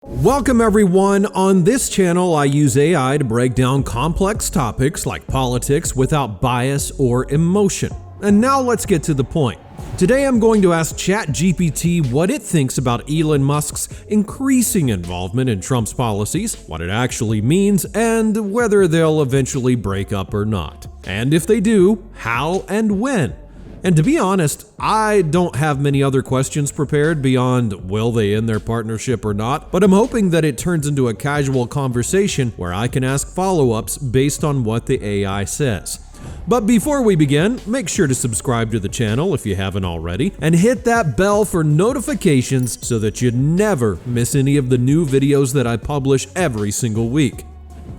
Welcome everyone. On this channel, I use AI to break down complex topics like politics without bias or emotion. And now let's get to the point. Today I'm going to ask ChatGPT what it thinks about Elon Musk's increasing involvement in Trump's policies, what it actually means, and whether they'll eventually break up or not. And if they do, how and when. And to be honest, I don't have many other questions prepared beyond will they end their partnership or not, but I'm hoping that it turns into a casual conversation where I can ask follow-ups based on what the AI says. But before we begin, make sure to subscribe to the channel if you haven't already, and hit that bell for notifications so that you never miss any of the new videos that I publish every single week.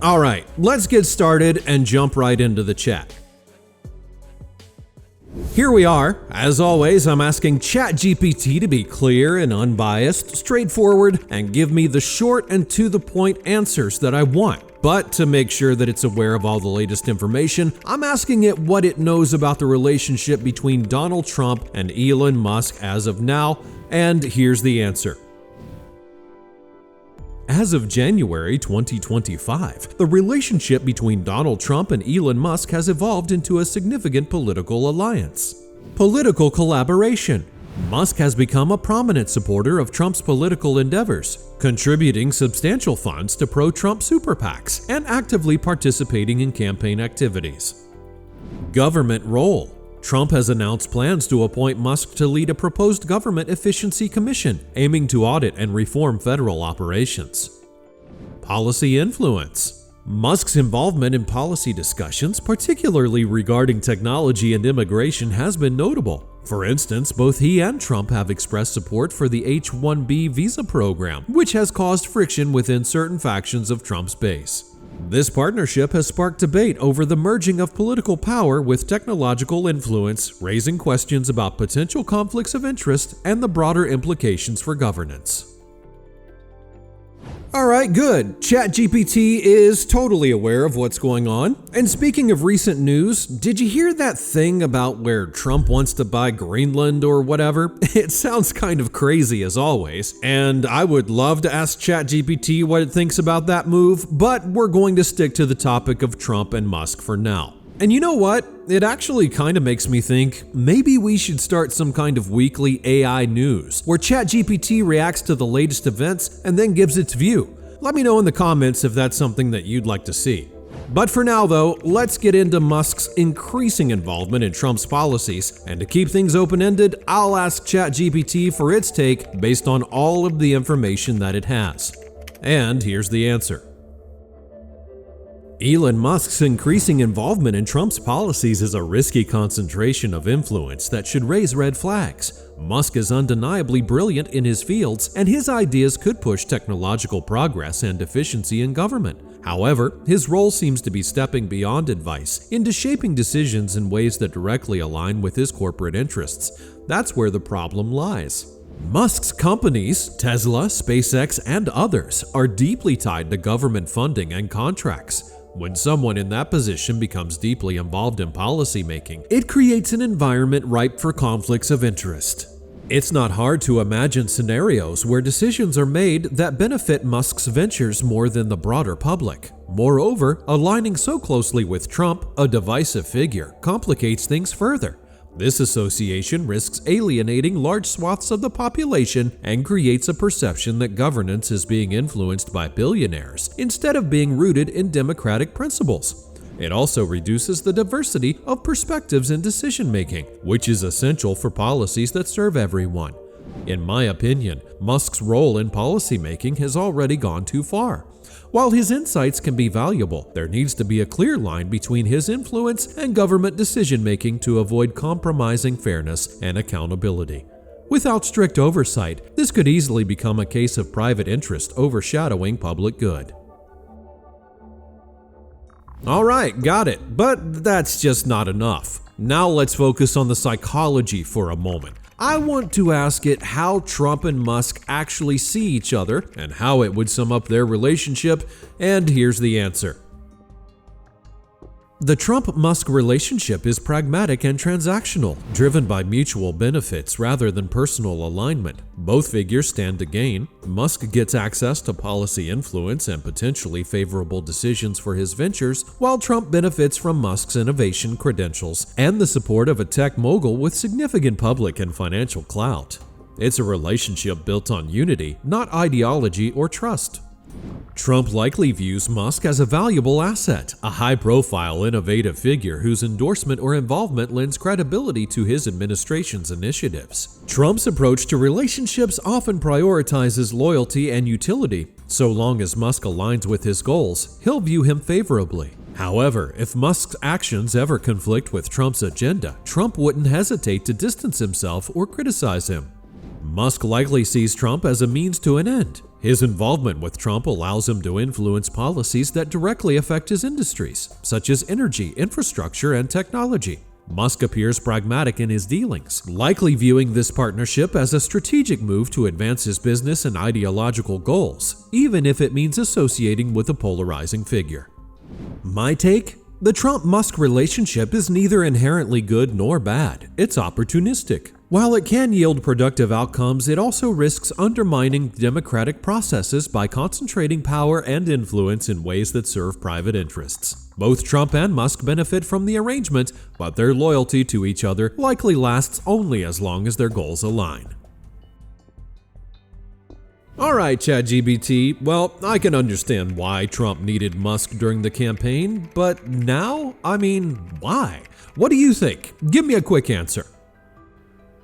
Alright, let's get started and jump right into the chat. Here we are. As always, I'm asking ChatGPT to be clear and unbiased, straightforward, and give me the short and to-the-point answers that I want. But to make sure that it's aware of all the latest information, I'm asking it what it knows about the relationship between Donald Trump and Elon Musk as of now, and here's the answer. As of January 2025, the relationship between Donald Trump and Elon Musk has evolved into a significant political alliance. Political collaboration. Musk has become a prominent supporter of Trump's political endeavors, contributing substantial funds to pro-Trump super PACs and actively participating in campaign activities. Government role. Trump has announced plans to appoint Musk to lead a proposed government efficiency commission aiming to audit and reform federal operations. Policy influence. Musk's involvement in policy discussions, particularly regarding technology and immigration, has been notable. For instance, both he and Trump have expressed support for the H-1B visa program, which has caused friction within certain factions of Trump's base. This partnership has sparked debate over the merging of political power with technological influence, raising questions about potential conflicts of interest and the broader implications for governance. Alright, good. ChatGPT is totally aware of what's going on. And speaking of recent news, did you hear that thing about where Trump wants to buy Greenland or whatever? It sounds kind of crazy as always, and I would love to ask ChatGPT what it thinks about that move, but we're going to stick to the topic of Trump and Musk for now. And you know what? It actually kind of makes me think maybe we should start some kind of weekly AI news where ChatGPT reacts to the latest events and then gives its view. Let me know in the comments if that's something that you'd like to see. But for now though, let's get into Musk's increasing involvement in Trump's policies, and to keep things open-ended, I'll ask ChatGPT for its take based on all of the information that it has. And here's the answer. Elon Musk's increasing involvement in Trump's policies is a risky concentration of influence that should raise red flags. Musk is undeniably brilliant in his fields, and his ideas could push technological progress and efficiency in government. However, his role seems to be stepping beyond advice into shaping decisions in ways that directly align with his corporate interests. That's where the problem lies. Musk's companies, Tesla, SpaceX, and others, are deeply tied to government funding and contracts. When someone in that position becomes deeply involved in policymaking, it creates an environment ripe for conflicts of interest. It's not hard to imagine scenarios where decisions are made that benefit Musk's ventures more than the broader public. Moreover, aligning so closely with Trump, a divisive figure, complicates things further. This association risks alienating large swaths of the population and creates a perception that governance is being influenced by billionaires instead of being rooted in democratic principles. It also reduces the diversity of perspectives in decision-making, which is essential for policies that serve everyone. In my opinion, Musk's role in policymaking has already gone too far. While his insights can be valuable, there needs to be a clear line between his influence and government decision-making to avoid compromising fairness and accountability. Without strict oversight, this could easily become a case of private interest overshadowing public good. Alright, got it, but that's just not enough. Now let's focus on the psychology for a moment. I want to ask it how Trump and Musk actually see each other and how it would sum up their relationship, and here's the answer. The Trump-Musk relationship is pragmatic and transactional, driven by mutual benefits rather than personal alignment. Both figures stand to gain. Musk gets access to policy influence and potentially favorable decisions for his ventures, while Trump benefits from Musk's innovation credentials and the support of a tech mogul with significant public and financial clout. It's a relationship built on unity, not ideology or trust. Trump likely views Musk as a valuable asset, a high-profile, innovative figure whose endorsement or involvement lends credibility to his administration's initiatives. Trump's approach to relationships often prioritizes loyalty and utility. So long as Musk aligns with his goals, he'll view him favorably. However, if Musk's actions ever conflict with Trump's agenda, Trump wouldn't hesitate to distance himself or criticize him. Musk likely sees Trump as a means to an end. His involvement with Trump allows him to influence policies that directly affect his industries, such as energy, infrastructure, and technology. Musk appears pragmatic in his dealings, likely viewing this partnership as a strategic move to advance his business and ideological goals, even if it means associating with a polarizing figure. My take? The Trump-Musk relationship is neither inherently good nor bad. It's opportunistic. While it can yield productive outcomes, it also risks undermining democratic processes by concentrating power and influence in ways that serve private interests. Both Trump and Musk benefit from the arrangement, but their loyalty to each other likely lasts only as long as their goals align. Alright, ChatGPT, well, I can understand why Trump needed Musk during the campaign, but now? Why? What do you think? Give me a quick answer.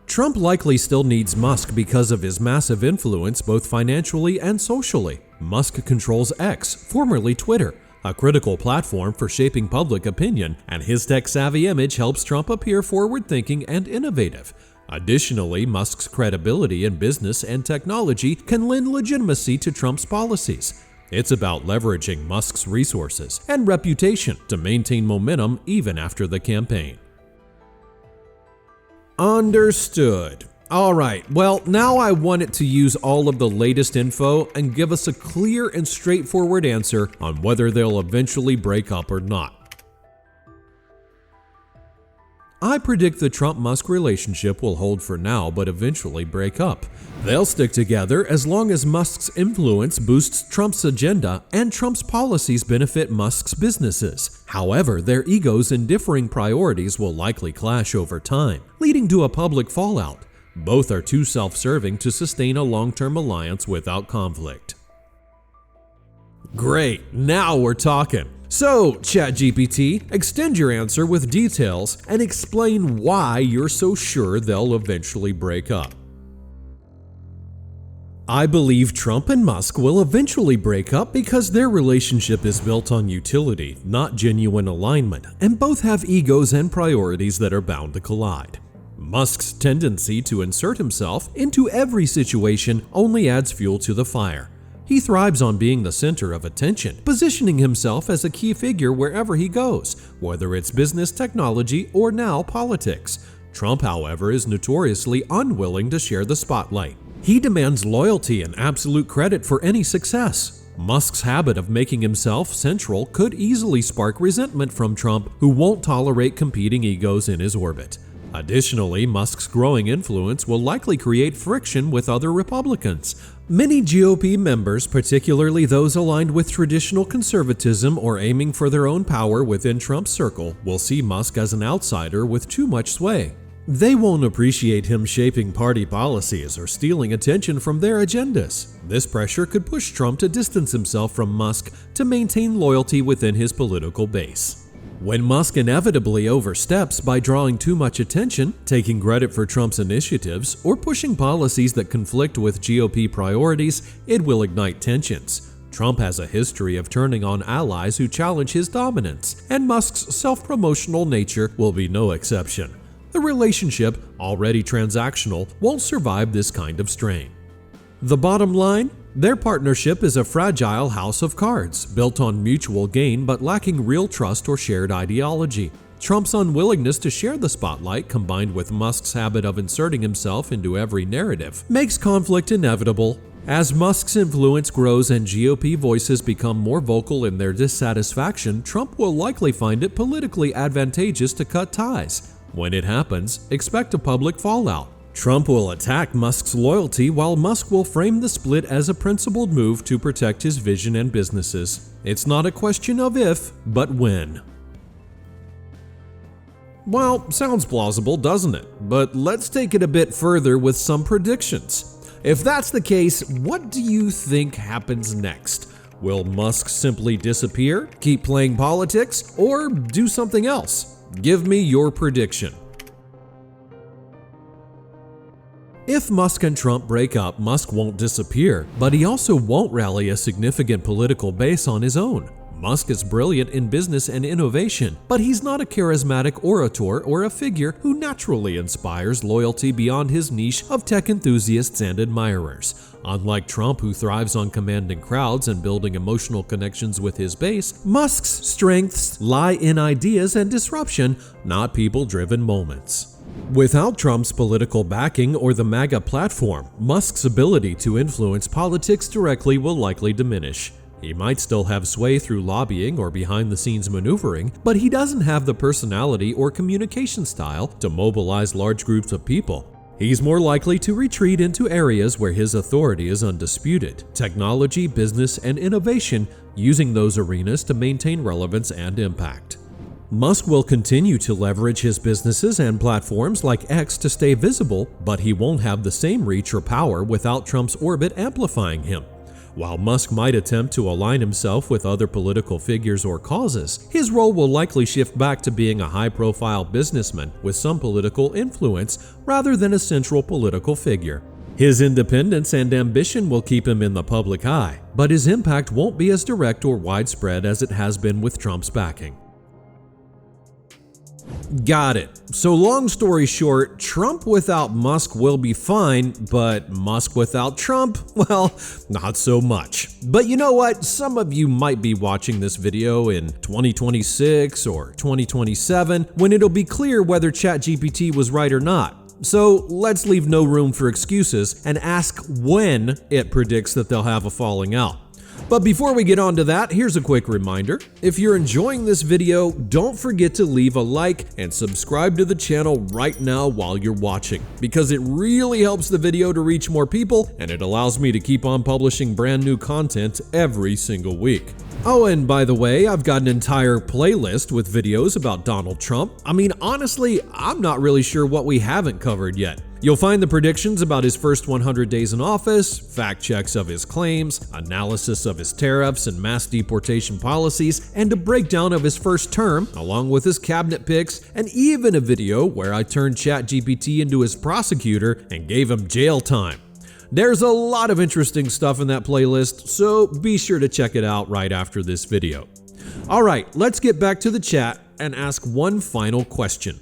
Trump likely still needs Musk because of his massive influence both financially and socially. Musk controls X, formerly Twitter, a critical platform for shaping public opinion, and his tech-savvy image helps Trump appear forward-thinking and innovative. Additionally, Musk's credibility in business and technology can lend legitimacy to Trump's policies. It's about leveraging Musk's resources and reputation to maintain momentum even after the campaign. Understood. Alright, well, now I want it to use all of the latest info and give us a clear and straightforward answer on whether they'll eventually break up or not. I predict the Trump-Musk relationship will hold for now but eventually break up. They'll stick together as long as Musk's influence boosts Trump's agenda and Trump's policies benefit Musk's businesses. However, their egos and differing priorities will likely clash over time, leading to a public fallout. Both are too self-serving to sustain a long-term alliance without conflict. Great, now we're talking. So, ChatGPT, extend your answer with details and explain why you're so sure they'll eventually break up. I believe Trump and Musk will eventually break up because their relationship is built on utility, not genuine alignment, and both have egos and priorities that are bound to collide. Musk's tendency to insert himself into every situation only adds fuel to the fire. He thrives on being the center of attention, positioning himself as a key figure wherever he goes, whether it's business, technology, or now politics. Trump, however, is notoriously unwilling to share the spotlight. He demands loyalty and absolute credit for any success. Musk's habit of making himself central could easily spark resentment from Trump, who won't tolerate competing egos in his orbit. Additionally, Musk's growing influence will likely create friction with other Republicans. Many GOP members, particularly those aligned with traditional conservatism or aiming for their own power within Trump's circle, will see Musk as an outsider with too much sway. They won't appreciate him shaping party policies or stealing attention from their agendas. This pressure could push Trump to distance himself from Musk to maintain loyalty within his political base. When Musk inevitably oversteps by drawing too much attention, taking credit for Trump's initiatives, or pushing policies that conflict with GOP priorities, it will ignite tensions. Trump has a history of turning on allies who challenge his dominance, and Musk's self-promotional nature will be no exception. The relationship, already transactional, won't survive this kind of strain. The bottom line? Their partnership is a fragile house of cards, built on mutual gain but lacking real trust or shared ideology. Trump's unwillingness to share the spotlight, combined with Musk's habit of inserting himself into every narrative, makes conflict inevitable As Musk's influence grows and GOP voices become more vocal in their dissatisfaction, Trump will likely find it politically advantageous to cut ties. When it happens, expect a public fallout. Trump will attack Musk's loyalty, while Musk will frame the split as a principled move to protect his vision and businesses. It's not a question of if, but when. Well, sounds plausible, doesn't it? But let's take it a bit further with some predictions. If that's the case, what do you think happens next? Will Musk simply disappear, keep playing politics, or do something else? Give me your prediction. If Musk and Trump break up, Musk won't disappear, but he also won't rally a significant political base on his own. Musk is brilliant in business and innovation, but he's not a charismatic orator or a figure who naturally inspires loyalty beyond his niche of tech enthusiasts and admirers. Unlike Trump, who thrives on commanding crowds and building emotional connections with his base, Musk's strengths lie in ideas and disruption, not people-driven moments. Without Trump's political backing or the MAGA platform, Musk's ability to influence politics directly will likely diminish. He might still have sway through lobbying or behind-the-scenes maneuvering, but he doesn't have the personality or communication style to mobilize large groups of people. He's more likely to retreat into areas where his authority is undisputed: technology, business, and innovation, using those arenas to maintain relevance and impact. Musk will continue to leverage his businesses and platforms like X to stay visible, but he won't have the same reach or power without Trump's orbit amplifying him. While Musk might attempt to align himself with other political figures or causes, his role will likely shift back to being a high-profile businessman with some political influence rather than a central political figure. His independence and ambition will keep him in the public eye, but his impact won't be as direct or widespread as it has been with Trump's backing. Got it. So long story short, Trump without Musk will be fine, but Musk without Trump, well, not so much. But you know what? Some of you might be watching this video in 2026 or 2027 when it'll be clear whether ChatGPT was right or not. So let's leave no room for excuses and ask when it predicts that they'll have a falling out. But before we get on to that, here's a quick reminder. If you're enjoying this video, don't forget to leave a like and subscribe to the channel right now while you're watching, because it really helps the video to reach more people and it allows me to keep on publishing brand new content every single week. Oh, and by the way, I've got an entire playlist with videos about Donald Trump. I mean, honestly, I'm not really sure what we haven't covered yet. You'll find the predictions about his first 100 days in office, fact checks of his claims, analysis of his tariffs and mass deportation policies, and a breakdown of his first term, along with his cabinet picks, and even a video where I turned ChatGPT into his prosecutor and gave him jail time. There's a lot of interesting stuff in that playlist, so be sure to check it out right after this video. Alright, let's get back to the chat and ask one final question.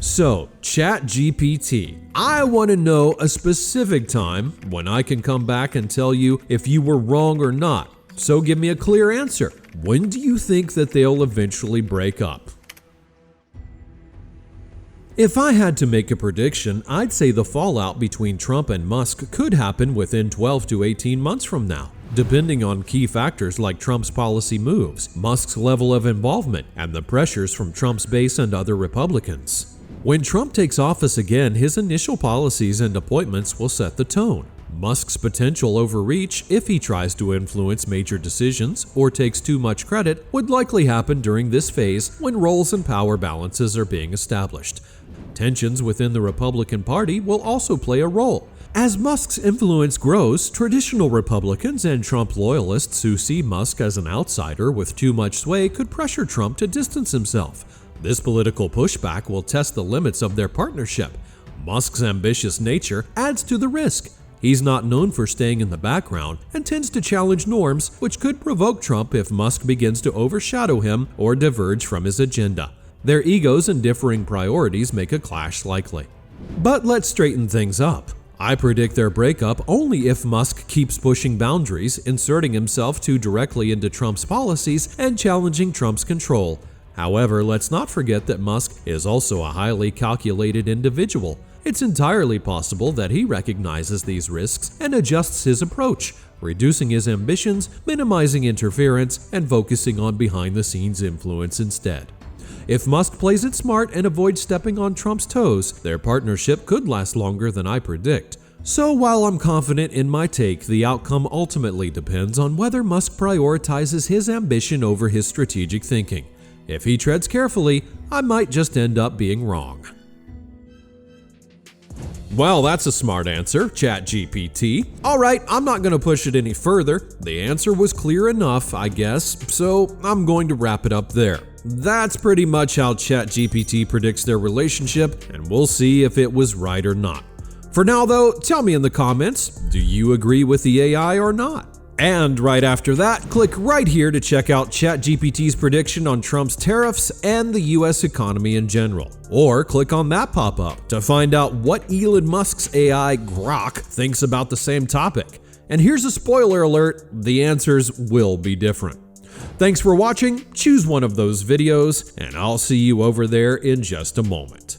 So, ChatGPT, I want to know a specific time when I can come back and tell you if you were wrong or not. So give me a clear answer. When do you think that they'll eventually break up? If I had to make a prediction, I'd say the fallout between Trump and Musk could happen within 12 to 18 months from now, depending on key factors like Trump's policy moves, Musk's level of involvement, and the pressures from Trump's base and other Republicans. When Trump takes office again, his initial policies and appointments will set the tone. Musk's potential overreach, if he tries to influence major decisions or takes too much credit, would likely happen during this phase when roles and power balances are being established. Tensions within the Republican Party will also play a role. As Musk's influence grows, traditional Republicans and Trump loyalists who see Musk as an outsider with too much sway could pressure Trump to distance himself. This political pushback will test the limits of their partnership. Musk's ambitious nature adds to the risk. He's not known for staying in the background and tends to challenge norms, which could provoke Trump if Musk begins to overshadow him or diverge from his agenda. Their egos and differing priorities make a clash likely. But let's straighten things up. I predict their breakup only if Musk keeps pushing boundaries, inserting himself too directly into Trump's policies and challenging Trump's control. However, let's not forget that Musk is also a highly calculated individual. It's entirely possible that he recognizes these risks and adjusts his approach, reducing his ambitions, minimizing interference, and focusing on behind-the-scenes influence instead. If Musk plays it smart and avoids stepping on Trump's toes, their partnership could last longer than I predict. So while I'm confident in my take, the outcome ultimately depends on whether Musk prioritizes his ambition over his strategic thinking. If he treads carefully, I might just end up being wrong. Well, that's a smart answer, ChatGPT. Alright, I'm not going to push it any further. The answer was clear enough, I guess, so I'm going to wrap it up there. That's pretty much how ChatGPT predicts their relationship, and we'll see if it was right or not. For now though, tell me in the comments, do you agree with the AI or not? And right after that, click right here to check out ChatGPT's prediction on Trump's tariffs and the US economy in general. Or click on that pop-up to find out what Elon Musk's AI, Grok, thinks about the same topic. And here's a spoiler alert, the answers will be different. Thanks for watching, choose one of those videos, and I'll see you over there in just a moment.